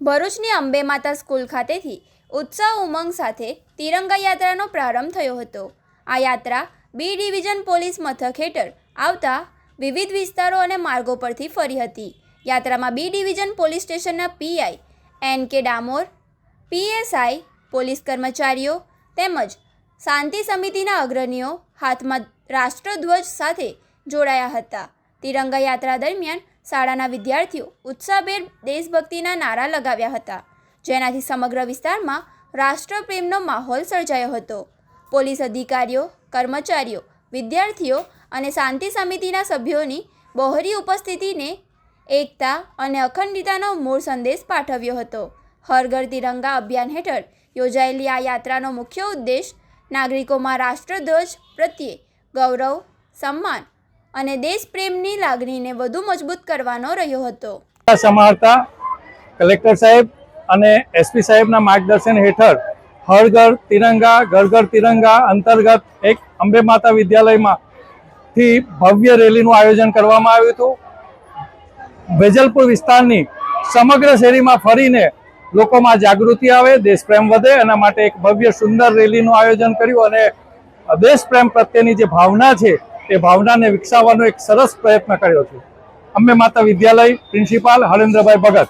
ભરૂચની અંબે માતા સ્કૂલ ખાતેથી ઉત્સાહ ઉમંગ સાથે તિરંગા યાત્રાનો પ્રારંભ થયો હતો। આ યાત્રા બી ડિવિઝન પોલીસ મથક હેઠળ આવતા વિવિધ વિસ્તારો અને માર્ગો પરથી ફરી હતી। યાત્રામાં બી ડિવિઝન પોલીસ સ્ટેશનના પીઆઈ એન.કે. ડામોર, પીએસઆઈ, પોલીસ કર્મચારીઓ તેમજ શાંતિ સમિતિના અગ્રણીઓ હાથમાં રાષ્ટ્રધ્વજ સાથે જોડાયા હતા। તિરંગા યાત્રા દરમિયાન શાળાના વિદ્યાર્થીઓ ઉત્સાહભેર દેશભક્તિના નારા લગાવ્યા હતા, જેનાથી સમગ્ર વિસ્તારમાં રાષ્ટ્રપ્રેમનો માહોલ સર્જાયો હતો। પોલીસ અધિકારીઓ, કર્મચારીઓ, વિદ્યાર્થીઓ અને શાંતિ સમિતિના સભ્યોની બહોળી ઉપસ્થિતિને એકતા અને અખંડિતતાનો મૂળ સંદેશ પાઠવ્યો હતો। હર ઘર તિરંગા અભિયાન હેઠળ યોજાયેલી આ યાત્રાનો મુખ્ય ઉદ્દેશ નાગરિકોમાં રાષ્ટ્રધ્વજ પ્રત્યે ગૌરવ, સન્માન અને દેશપ્રેમની લાગણીને વધુ મજબૂત કરવાનો રહ્યો હતો। સમાહર્તા કલેક્ટર સાહેબ અને એસપી સાહેબના માર્ગદર્શન હેઠળ હર ઘર તિરંગા ઘર ઘર તિરંગા અંતર્ગત એક અંબે માતા વિદ્યાલયમાંથી ભવ્ય રેલીનું આયોજન કરવામાં આવ્યું હતું। વેજલપુર વિસ્તારની સમગ્ર શેરીમાં ફરીને લોકોમાં જાગૃતિ આવે, દેશપ્રેમ વધે, એના માટે એક ભવ્ય સુંદર રેલીનું આયોજન કર્યું અને દેશપ્રેમ પ્રત્યેની જે ભાવના છે તે ભાવનાને વિકસાવવાનો એક સરસ પ્રયત્ન કર્યો છે। અંબે માતા વિદ્યાલય પ્રિન્સિપાલ હરેન્દ્રભાઈ ભગત।